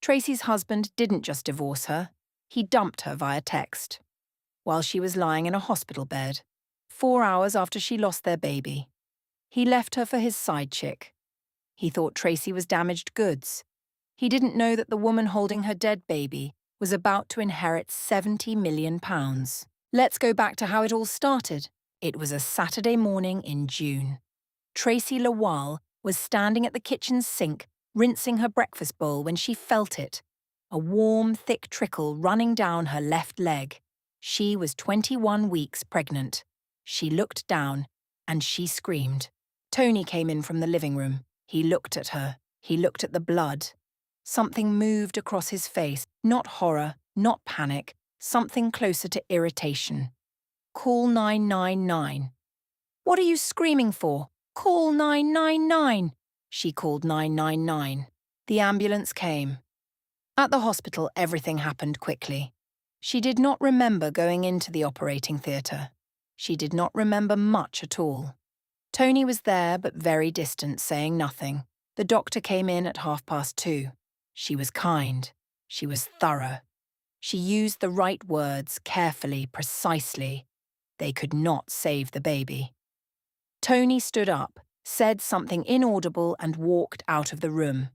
Tracy's husband didn't just divorce her, he dumped her via text, while she was lying in a hospital bed, 4 hours after she lost their baby. He left her for his side chick. He thought Tracy was damaged goods. He didn't know that the woman holding her dead baby was about to inherit £70 million. Let's go back to how it all started. It was a Saturday morning in June. Tracy Lawal was standing at the kitchen sink, rinsing her breakfast bowl when she felt it. A warm, thick trickle running down her left leg. She was 21 weeks pregnant. She looked down, and she screamed. Tony came in from the living room. He looked at her. He looked at the blood. Something moved across his face, not horror, not panic, something closer to irritation. Call 999. What are you screaming for? Call 999. She called 999. The ambulance came. At the hospital, everything happened quickly. She did not remember going into the operating theatre. She did not remember much at all. Tony was there, but very distant, saying nothing. The doctor came in at 2:30. She was kind. She was thorough. She used the right words carefully, precisely. They could not save the baby. Tony stood up, said something inaudible and walked out of the room.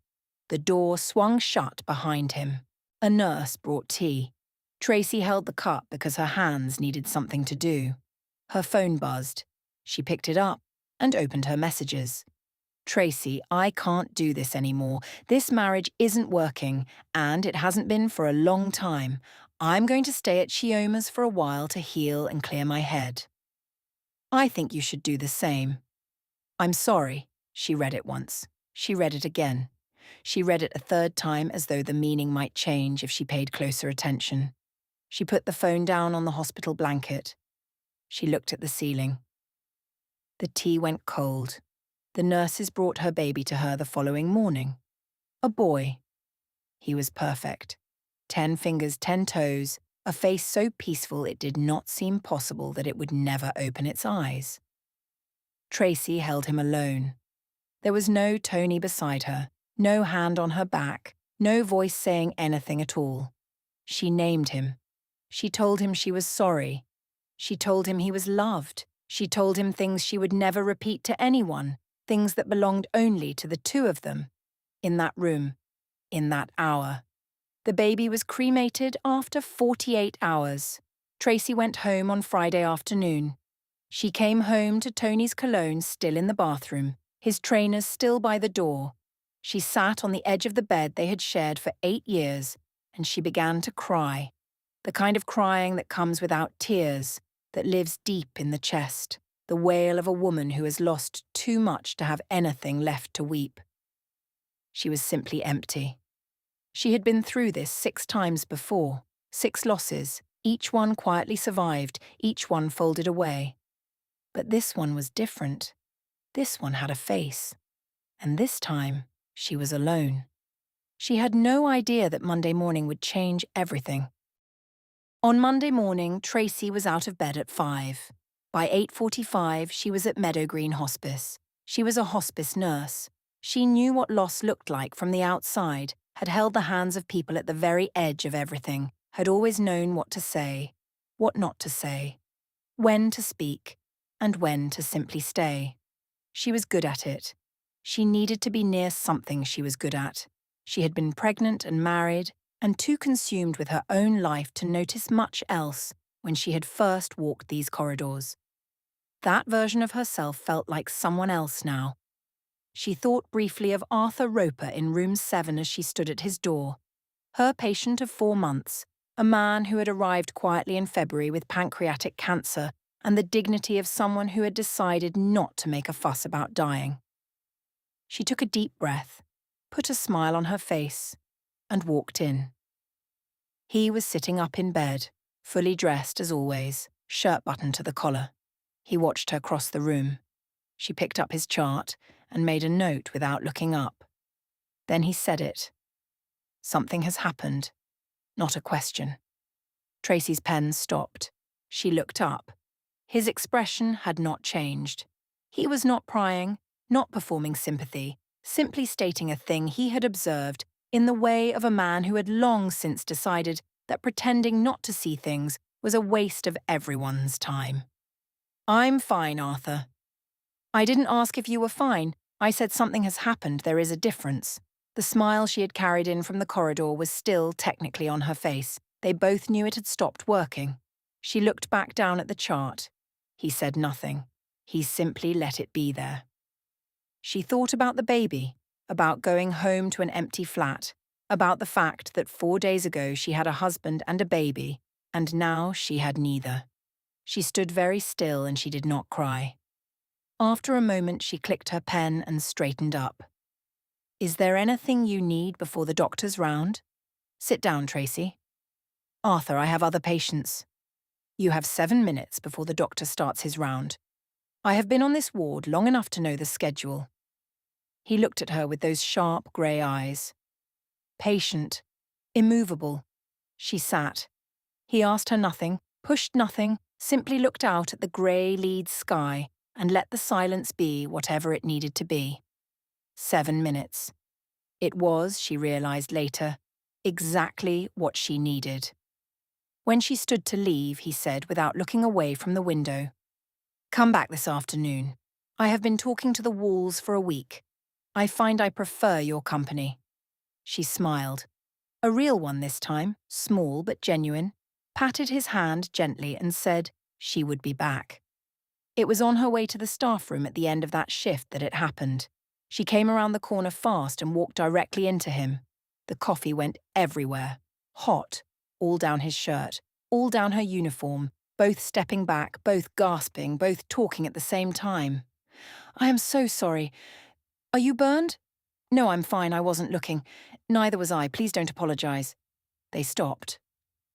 The door swung shut behind him. A nurse brought tea. Tracy held the cup because her hands needed something to do. Her phone buzzed. She picked it up and opened her messages. Tracy, I can't do this anymore. This marriage isn't working, and it hasn't been for a long time. I'm going to stay at Chioma's for a while to heal and clear my head. I think you should do the same. I'm sorry. She read it once. She read it again. She read it a third time as though the meaning might change if she paid closer attention. She put the phone down on the hospital blanket. She looked at the ceiling. The tea went cold. The nurses brought her baby to her the following morning. A boy. He was perfect. 10 fingers, 10 toes, a face so peaceful it did not seem possible that it would never open its eyes. Tracy held him alone. There was no Tony beside her, no hand on her back, no voice saying anything at all. She named him. She told him she was sorry. She told him he was loved. She told him things she would never repeat to anyone, things that belonged only to the two of them. In that room, in that hour. The baby was cremated after 48 hours. Tracy went home on Friday afternoon. She came home to Tony's cologne still in the bathroom, his trainers still by the door. She sat on the edge of the bed they had shared for 8 years, and she began to cry. The kind of crying that comes without tears, that lives deep in the chest, the wail of a woman who has lost too much to have anything left to weep. She was simply empty. She had been through this 6 times before, 6 losses, each one quietly survived, each one folded away. But this one was different. This one had a face. And this time, she was alone. She had no idea that Monday morning would change everything. On Monday morning, Tracy was out of bed at 5. By 8:45, she was at Meadow Green Hospice. She was a hospice nurse. She knew what loss looked like from the outside, had held the hands of people at the very edge of everything, had always known what to say, what not to say, when to speak, and when to simply stay. She was good at it. She needed to be near something she was good at. She had been pregnant and married, and too consumed with her own life to notice much else when she had first walked these corridors. That version of herself felt like someone else now. She thought briefly of Arthur Roper in room 7 as she stood at his door. Her patient of 4 months, a man who had arrived quietly in February with pancreatic cancer and the dignity of someone who had decided not to make a fuss about dying. She took a deep breath, put a smile on her face, and walked in. He was sitting up in bed, fully dressed as always, shirt buttoned to the collar. He watched her cross the room. She picked up his chart and made a note without looking up. Then he said it. Something has happened, not a question. Tracy's pen stopped. She looked up. His expression had not changed. He was not prying, not performing sympathy, simply stating a thing he had observed in the way of a man who had long since decided that pretending not to see things was a waste of everyone's time. "I'm fine, Arthur." "I didn't ask if you were fine. I said something has happened, there is a difference." The smile she had carried in from the corridor was still technically on her face. They both knew it had stopped working. She looked back down at the chart. He said nothing. He simply let it be there. She thought about the baby, about going home to an empty flat, about the fact that 4 days ago she had a husband and a baby, and now she had neither. She stood very still and she did not cry. After a moment, she clicked her pen and straightened up. "Is there anything you need before the doctor's round?" "Sit down, Tracy." "Arthur, I have other patients." "You have 7 minutes before the doctor starts his round. I have been on this ward long enough to know the schedule." He looked at her with those sharp grey eyes. Patient, immovable. She sat. He asked her nothing, pushed nothing, simply looked out at the grey lead sky and let the silence be whatever it needed to be. 7 minutes. It was, she realised later, exactly what she needed. When she stood to leave, he said without looking away from the window, "Come back this afternoon. I have been talking to the walls for a week. I find I prefer your company." She smiled. A real one this time, small but genuine, patted his hand gently and said she would be back. It was on her way to the staff room at the end of that shift that it happened. She came around the corner fast and walked directly into him. The coffee went everywhere, hot, all down his shirt, all down her uniform, both stepping back, both gasping, both talking at the same time. "I am so sorry. Are you burned?" "No, I'm fine, I wasn't looking. Neither was I, please don't apologise." They stopped,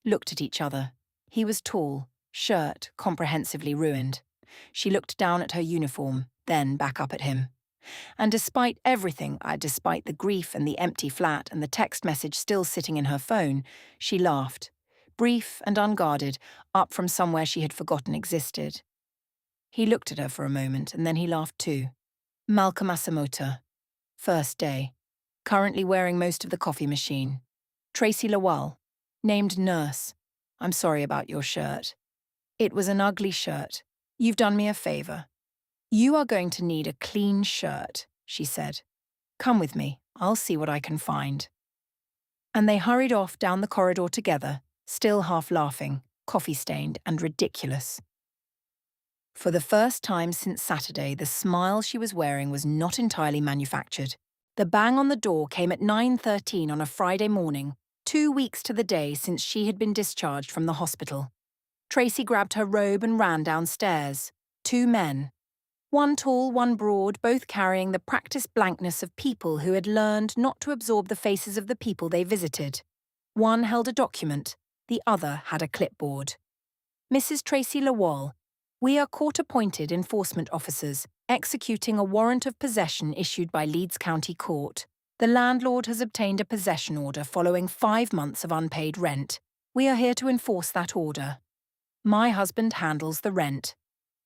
looked at each other. He was tall, shirt comprehensively ruined. She looked down at her uniform, then back up at him. And despite everything, despite the grief and the empty flat and the text message still sitting in her phone, she laughed, brief and unguarded, up from somewhere she had forgotten existed. He looked at her for a moment, and then he laughed too. Malcolm Asamoah. First day. Currently wearing most of the coffee machine. Tracy Lawal. Named nurse. "I'm sorry about your shirt. It was an ugly shirt. You've done me a favour. You are going to need a clean shirt," she said. "Come with me. I'll see what I can find." And they hurried off down the corridor together, still half laughing, coffee-stained and ridiculous. For the first time since Saturday, the smile she was wearing was not entirely manufactured. The bang on the door came at 9:13 on a Friday morning, 2 weeks to the day since she had been discharged from the hospital. Tracy grabbed her robe and ran downstairs. 2 men. One tall, one broad, both carrying the practiced blankness of people who had learned not to absorb the faces of the people they visited. One held a document, the other had a clipboard. "Mrs. Tracy Lawal, we are court-appointed enforcement officers executing a warrant of possession issued by Leeds County Court. The landlord has obtained a possession order following 5 months of unpaid rent. We are here to enforce that order. My husband handles the rent.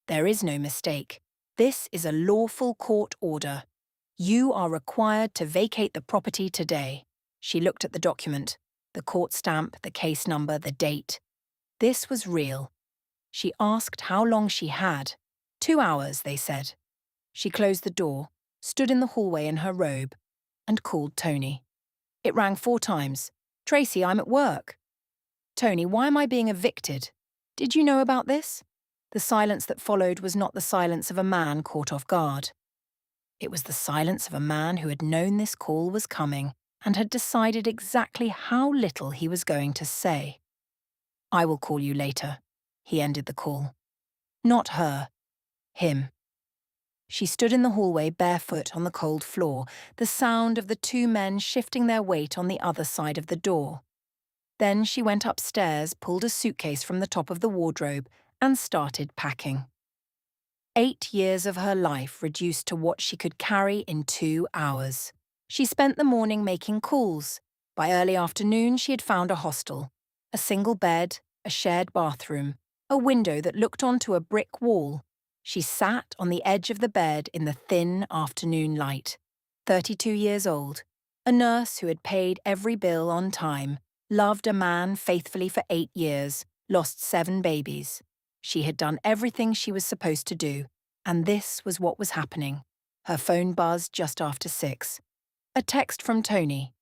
There is no mistake. This is a lawful court order. You are required to vacate the property today." She looked at the document, the court stamp, the case number, the date. This was real. She asked how long she had. 2 hours, they said. She closed the door, stood in the hallway in her robe, and called Tony. It rang 4 times. "Tracy, I'm at work." "Tony, why am I being evicted? Did you know about this?" The silence that followed was not the silence of a man caught off guard. It was the silence of a man who had known this call was coming and had decided exactly how little he was going to say. "I will call you later." He ended the call. Not her. Him. She stood in the hallway barefoot on the cold floor, the sound of the 2 men shifting their weight on the other side of the door. Then she went upstairs, pulled a suitcase from the top of the wardrobe, and started packing. 8 years of her life reduced to what she could carry in 2 hours. She spent the morning making calls. By early afternoon, she had found a hostel. A single bed, a shared bathroom, a window that looked onto a brick wall. She sat on the edge of the bed in the thin afternoon light. 32 years old. A nurse who had paid every bill on time, loved a man faithfully for 8 years, lost 7 babies. She had done everything she was supposed to do, and this was what was happening. Her phone buzzed just after 6. A text from Tony.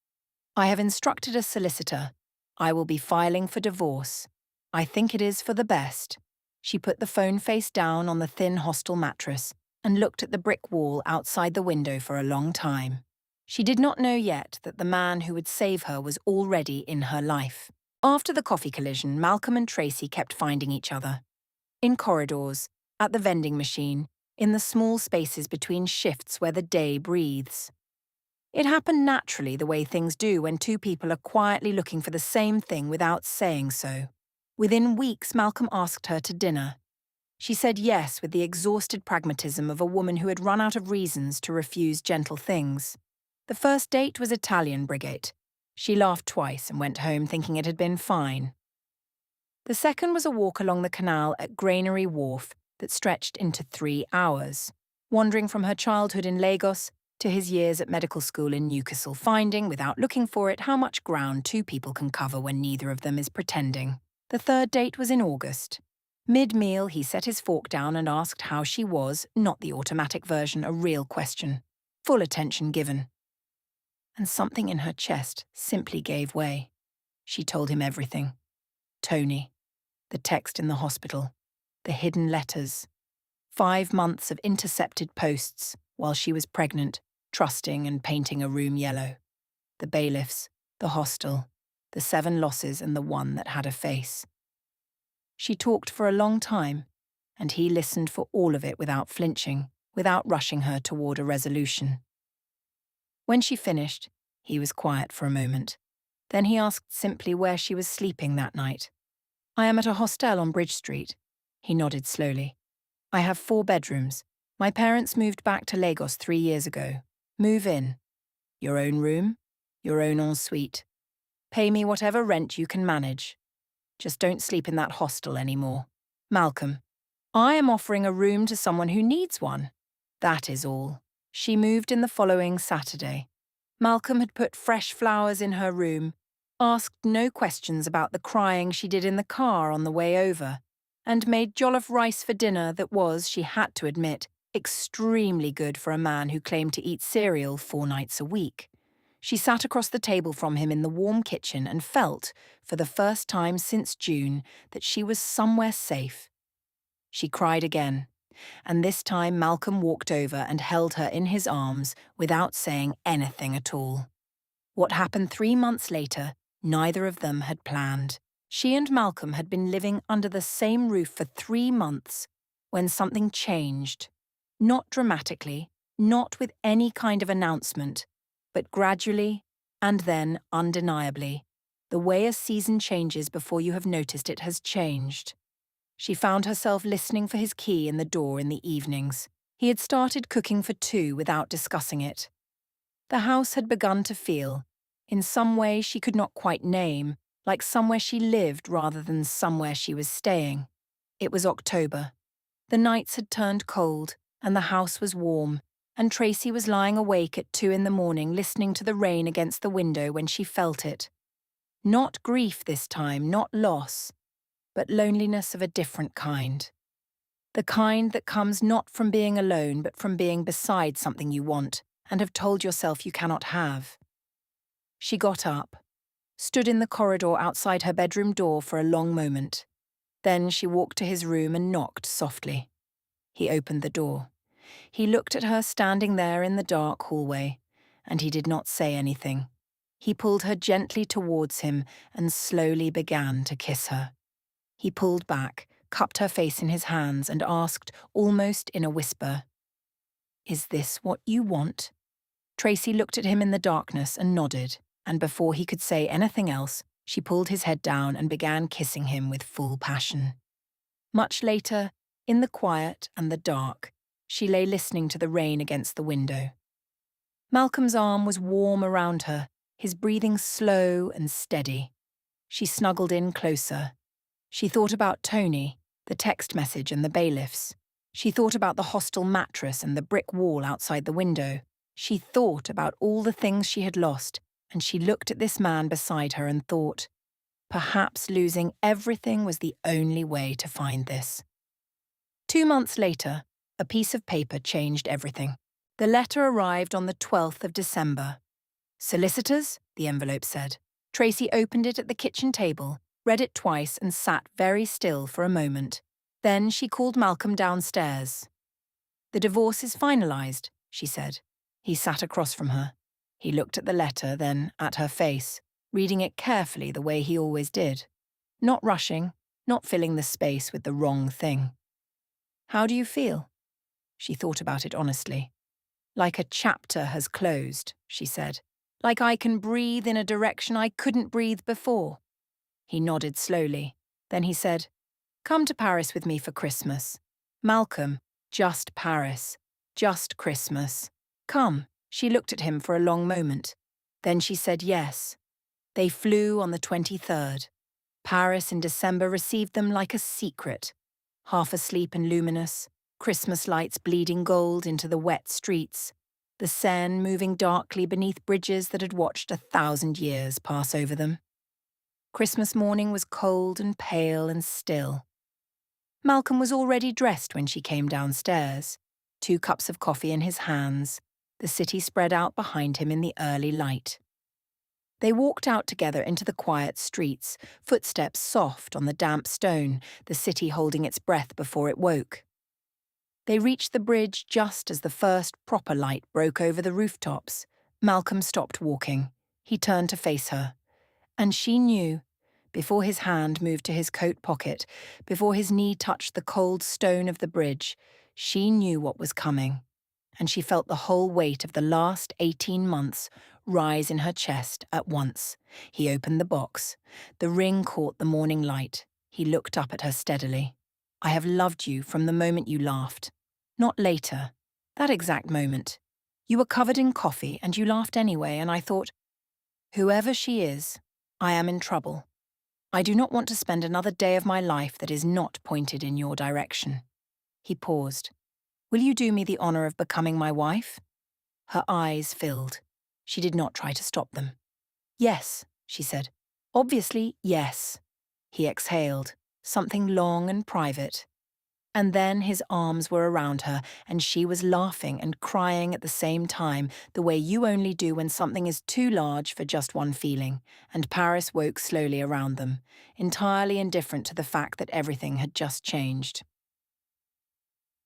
I have instructed a solicitor. I will be filing for divorce. I think it is for the best. She put the phone face down on the thin hostel mattress and looked at the brick wall outside the window for a long time. She did not know yet that the man who would save her was already in her life. After the coffee collision, Malcolm and Tracy kept finding each other. In corridors, at the vending machine, in the small spaces between shifts where the day breathes. It happened naturally the way things do when two people are quietly looking for the same thing without saying so. Within weeks, Malcolm asked her to dinner. She said yes with the exhausted pragmatism of a woman who had run out of reasons to refuse gentle things. The first date was Italian brigade. She laughed twice and went home thinking it had been fine. The second was a walk along the canal at Granary Wharf that stretched into 3 hours, wandering from her childhood in Lagos to his years at medical school in Newcastle, finding, without looking for it, how much ground two people can cover when neither of them is pretending. The third date was in August. Mid-meal, he set his fork down and asked how she was, not the automatic version, a real question. Full attention given. And something in her chest simply gave way. She told him everything. Tony, the text in the hospital, the hidden letters, 5 months of intercepted posts while she was pregnant, trusting and painting a room yellow, the bailiffs, the hostel, the 7 losses and the one that had a face. She talked for a long time, and he listened for all of it without flinching, without rushing her toward a resolution. When she finished, he was quiet for a moment. Then he asked simply where she was sleeping that night. I am at a hostel on Bridge Street. He nodded slowly. I have 4 bedrooms. My parents moved back to Lagos 3 years ago. Move in. Your own room, your own ensuite. Pay me whatever rent you can manage. Just don't sleep in that hostel anymore. Malcolm, I am offering a room to someone who needs one. That is all. She moved in the following Saturday. Malcolm had put fresh flowers in her room, asked no questions about the crying she did in the car on the way over, and made jollof rice for dinner that was, she had to admit, extremely good for a man who claimed to eat cereal 4 nights a week. She sat across the table from him in the warm kitchen and felt, for the first time since June, that she was somewhere safe. She cried again, and this time Malcolm walked over and held her in his arms without saying anything at all. What happened 3 months later, neither of them had planned. She and Malcolm had been living under the same roof for 3 months when something changed. Not dramatically, not with any kind of announcement, but gradually, and then undeniably, the way a season changes before you have noticed it has changed. She found herself listening for his key in the door in the evenings. He had started cooking for 2 without discussing it. The house had begun to feel, in some way she could not quite name, like somewhere she lived rather than somewhere she was staying. It was October. The nights had turned cold, and the house was warm, and Tracy was lying awake at 2 in the morning listening to the rain against the window when she felt it. Not grief this time, not loss, but loneliness of a different kind. The kind that comes not from being alone but from being beside something you want and have told yourself you cannot have. She got up, stood in the corridor outside her bedroom door for a long moment. Then she walked to his room and knocked softly. He opened the door. He looked at her standing there in the dark hallway, and he did not say anything. He pulled her gently towards him and slowly began to kiss her. He pulled back, cupped her face in his hands, and asked, almost in a whisper, "Is this what you want?" Tracy looked at him in the darkness and nodded, and before he could say anything else, she pulled his head down and began kissing him with full passion. Much later, in the quiet and the dark, she lay listening to the rain against the window. Malcolm's arm was warm around her, his breathing slow and steady. She snuggled in closer. She thought about Tony, the text message and the bailiffs. She thought about the hostel mattress and the brick wall outside the window. She thought about all the things she had lost, and she looked at this man beside her and thought, perhaps losing everything was the only way to find this. 2 months later, a piece of paper changed everything. The letter arrived on the 12th of December. Solicitors, the envelope said. Tracy opened it at the kitchen table, read it twice and sat very still for a moment. Then she called Malcolm downstairs. The divorce is finalised, she said. He sat across from her. He looked at the letter, then at her face, reading it carefully the way he always did. Not rushing, not filling the space with the wrong thing. How do you feel? She thought about it honestly. Like a chapter has closed, she said. Like I can breathe in a direction I couldn't breathe before. He nodded slowly. Then he said, "Come to Paris with me for Christmas." Malcolm, just Paris, just Christmas. Come. She looked at him for a long moment. Then she said yes. They flew on the 23rd. Paris in December received them like a secret. Half asleep and luminous, Christmas lights bleeding gold into the wet streets, the Seine moving darkly beneath bridges that had watched 1,000 years pass over them. Christmas morning was cold and pale and still. Malcolm was already dressed when she came downstairs, 2 cups of coffee in his hands, the city spread out behind him in the early light. They walked out together into the quiet streets, footsteps soft on the damp stone, the city holding its breath before it woke. They reached the bridge just as the first proper light broke over the rooftops. Malcolm stopped walking. He turned to face her. And she knew, before his hand moved to his coat pocket, before his knee touched the cold stone of the bridge, she knew what was coming. And she felt the whole weight of the last 18 months rise in her chest at once. He opened the box. The ring caught the morning light. He looked up at her steadily. "I have loved you from the moment you laughed. Not later. That exact moment. You were covered in coffee and you laughed anyway, and I thought, whoever she is, I am in trouble. I do not want to spend another day of my life that is not pointed in your direction." He paused. "Will you do me the honour of becoming my wife?" Her eyes filled. She did not try to stop them. "Yes," she said. "Obviously, yes." He exhaled, something long and private. And then his arms were around her, and she was laughing and crying at the same time, the way you only do when something is too large for just one feeling, and Paris woke slowly around them, entirely indifferent to the fact that everything had just changed.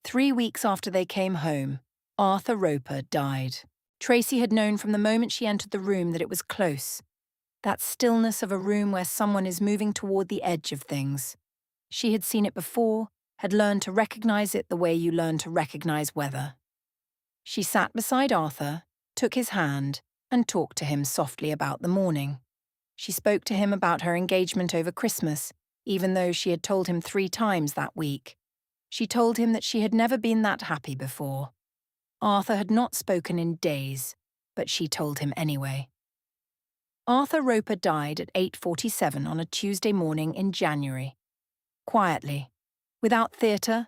3 weeks after they came home, Arthur Roper died. Tracy had known from the moment she entered the room that it was close. That stillness of a room where someone is moving toward the edge of things. She had seen it before, had learned to recognize it the way you learn to recognize weather. She sat beside Arthur, took his hand, and talked to him softly about the morning. She spoke to him about her engagement over Christmas, even though she had told him 3 times that week. She told him that she had never been that happy before. Arthur had not spoken in days, but she told him anyway. Arthur Roper died at 8:47 on a Tuesday morning in January. Quietly, without theatre,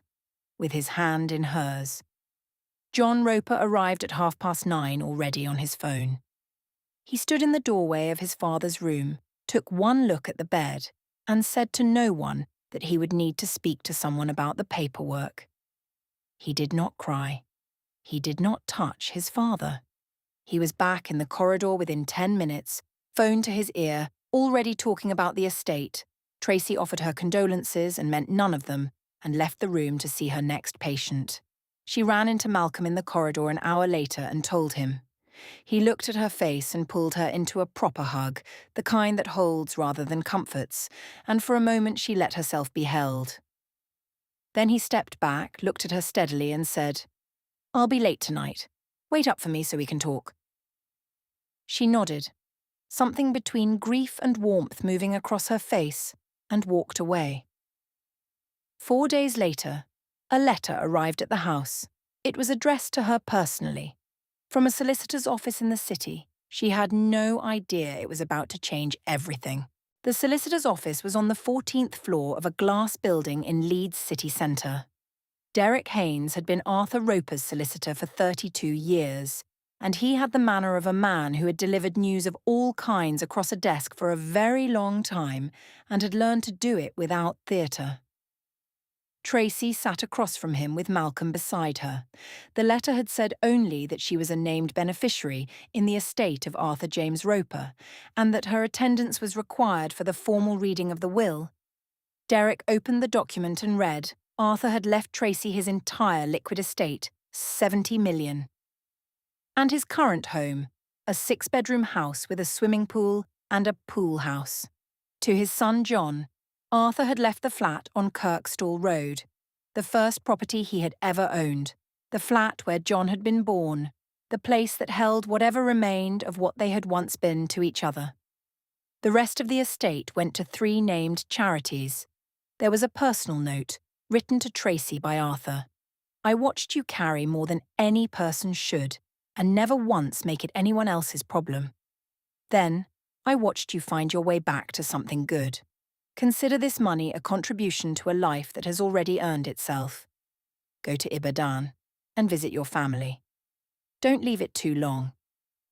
with his hand in hers. John Roper arrived at 9:30 already on his phone. He stood in the doorway of his father's room, took one look at the bed, and said to no one that he would need to speak to someone about the paperwork. He did not cry. He did not touch his father. He was back in the corridor within 10 minutes, phone to his ear, already talking about the estate. Tracy offered her condolences and meant none of them, and left the room to see her next patient. She ran into Malcolm in the corridor an hour later and told him. He looked at her face and pulled her into a proper hug, the kind that holds rather than comforts, and for a moment she let herself be held. Then he stepped back, looked at her steadily and said, "I'll be late tonight. Wait up for me so we can talk." She nodded, something between grief and warmth moving across her face, and walked away. 4 days later, a letter arrived at the house. It was addressed to her personally. From a solicitor's office in the city, she had no idea it was about to change everything. The solicitor's office was on the 14th floor of a glass building in Leeds city centre. Derek Haynes had been Arthur Roper's solicitor for 32 years. and he had the manner of a man who had delivered news of all kinds across a desk for a very long time and had learned to do it without theatre. Tracy sat across from him with Malcolm beside her. The letter had said only that she was a named beneficiary in the estate of Arthur James Roper, and that her attendance was required for the formal reading of the will. Derek opened the document and read, Arthur had left Tracy his entire liquid estate, 70 million. And his current home, a 6-bedroom house with a swimming pool and a pool house. To his son John, Arthur had left the flat on Kirkstall Road, the first property he had ever owned, the flat where John had been born, the place that held whatever remained of what they had once been to each other. The rest of the estate went to 3 named charities. There was a personal note, written to Tracy by Arthur. I watched you carry more than any person should, and never once make it anyone else's problem. Then, I watched you find your way back to something good. Consider this money a contribution to a life that has already earned itself. Go to Ibadan and visit your family. Don't leave it too long.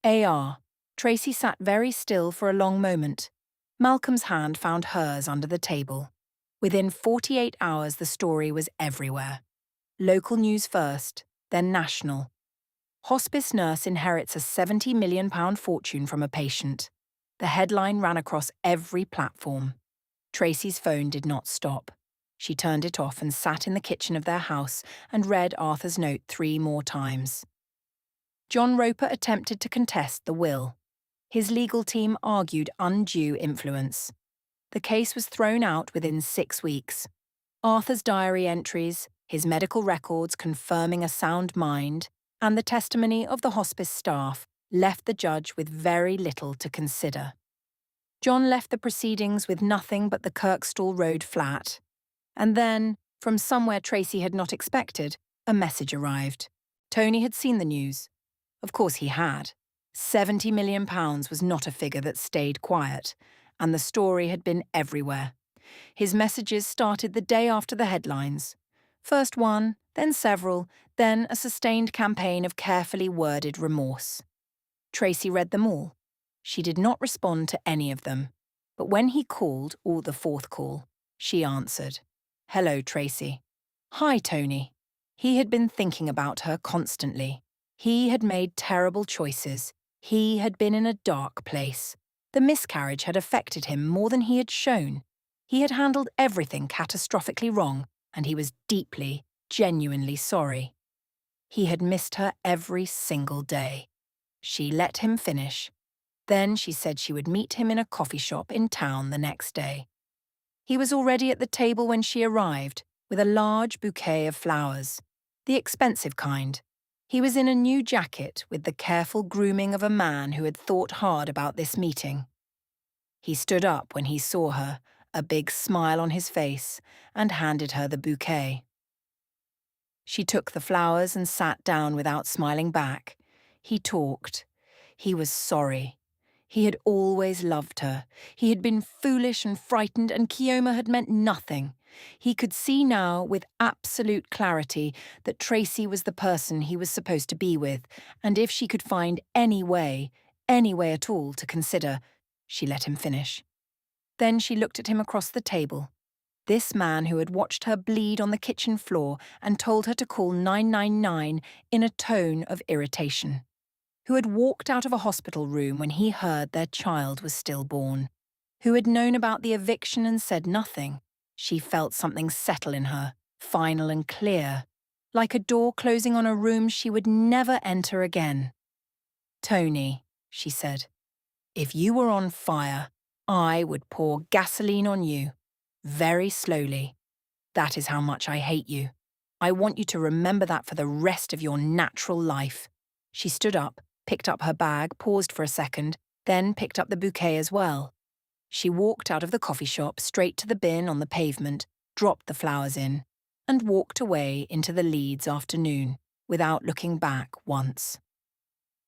A.R. Tracy sat very still for a long moment. Malcolm's hand found hers under the table. Within 48 hours the story was everywhere. Local news first, then national. Hospice nurse inherits a £70 million fortune from a patient. The headline ran across every platform. Tracy's phone did not stop. She turned it off and sat in the kitchen of their house and read Arthur's note 3 more times. John Roper attempted to contest the will. His legal team argued undue influence. The case was thrown out within 6 weeks. Arthur's diary entries, his medical records confirming a sound mind, and the testimony of the hospice staff left the judge with very little to consider. John left the proceedings with nothing but the Kirkstall Road flat. And then, from somewhere Tracy had not expected, a message arrived. Tony had seen the news. Of course he had. £70 million was not a figure that stayed quiet, and the story had been everywhere. His messages started the day after the headlines. First one, then several, then a sustained campaign of carefully worded remorse. Tracy read them all. She did not respond to any of them, but when he called, or the 4th call, she answered. Hello, Tracy. Hi, Tony. He had been thinking about her constantly. He had made terrible choices. He had been in a dark place. The miscarriage had affected him more than he had shown. He had handled everything catastrophically wrong, and he was deeply, genuinely sorry. He had missed her every single day. She let him finish. Then she said she would meet him in a coffee shop in town the next day. He was already at the table when she arrived, with a large bouquet of flowers, the expensive kind. He was in a new jacket with the careful grooming of a man who had thought hard about this meeting. He stood up when he saw her, a big smile on his face, and handed her the bouquet. She took the flowers and sat down without smiling back. He talked. He was sorry. He had always loved her. He had been foolish and frightened, and Kioma had meant nothing. He could see now with absolute clarity that Tracy was the person he was supposed to be with, and if she could find any way at all to consider, she let him finish. Then she looked at him across the table. This man who had watched her bleed on the kitchen floor and told her to call 999 in a tone of irritation. Who had walked out of a hospital room when he heard their child was stillborn. Who had known about the eviction and said nothing. She felt something settle in her, final and clear, like a door closing on a room she would never enter again. Tony, she said, if you were on fire, I would pour gasoline on you, very slowly. That is how much I hate you. I want you to remember that for the rest of your natural life. She stood up, picked up her bag, paused for a second, then picked up the bouquet as well. She walked out of the coffee shop straight to the bin on the pavement, dropped the flowers in, and walked away into the Leeds afternoon, without looking back once.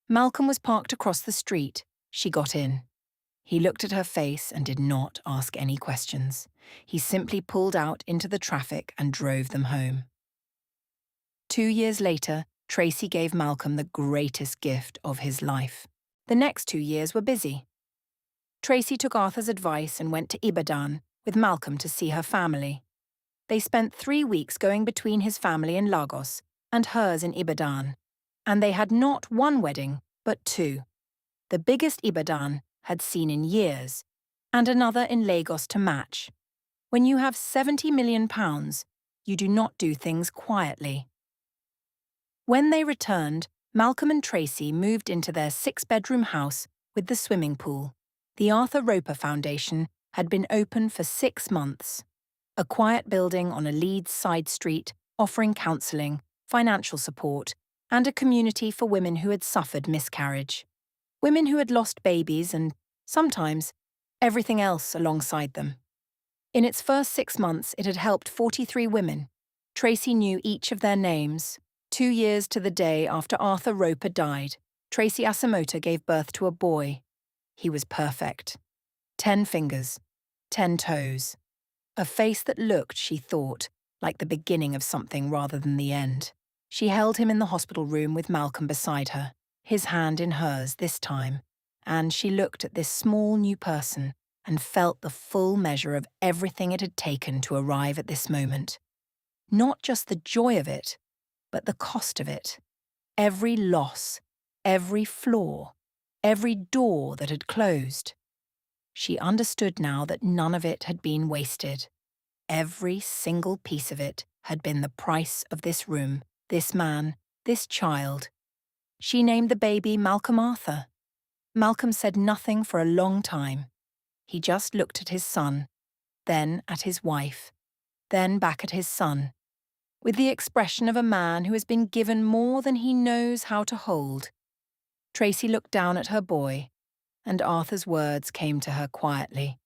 Malcolm was parked across the street. She got in. He looked at her face and did not ask any questions. He simply pulled out into the traffic and drove them home. 2 years later, Tracy gave Malcolm the greatest gift of his life. The next 2 years were busy. Tracy took Arthur's advice and went to Ibadan with Malcolm to see her family. They spent 3 weeks going between his family in Lagos and hers in Ibadan. And they had not one wedding, but 2. The biggest Ibadan had seen in years, and another in Lagos to match. When you have £70 million, you do not do things quietly. When they returned, Malcolm and Tracy moved into their 6-bedroom house with the swimming pool. The Arthur Roper Foundation had been open for 6 months. A quiet building on a Leeds side street offering counselling, financial support, and a community for women who had suffered miscarriage. Women who had lost babies and, sometimes, everything else alongside them. In its first 6 months, it had helped 43 women. Tracy knew each of their names. 2 years to the day after Arthur Roper died, Tracy Asamoah gave birth to a boy. He was perfect. 10 fingers, 10 toes. A face that looked, she thought, like the beginning of something rather than the end. She held him in the hospital room with Malcolm beside her, his hand in hers this time, and she looked at this small new person and felt the full measure of everything it had taken to arrive at this moment. Not just the joy of it, but the cost of it. Every loss, every flaw, every door that had closed. She understood now that none of it had been wasted. Every single piece of it had been the price of this room, this man, this child. She named the baby Malcolm Arthur. Malcolm said nothing for a long time. He just looked at his son, then at his wife, then back at his son, with the expression of a man who has been given more than he knows how to hold. Tracy looked down at her boy, and Arthur's words came to her quietly,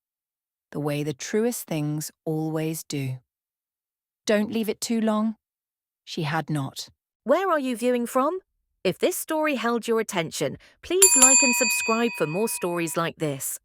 the way the truest things always do. Don't leave it too long. She had not. Where are you viewing from? If this story held your attention, please like and subscribe for more stories like this.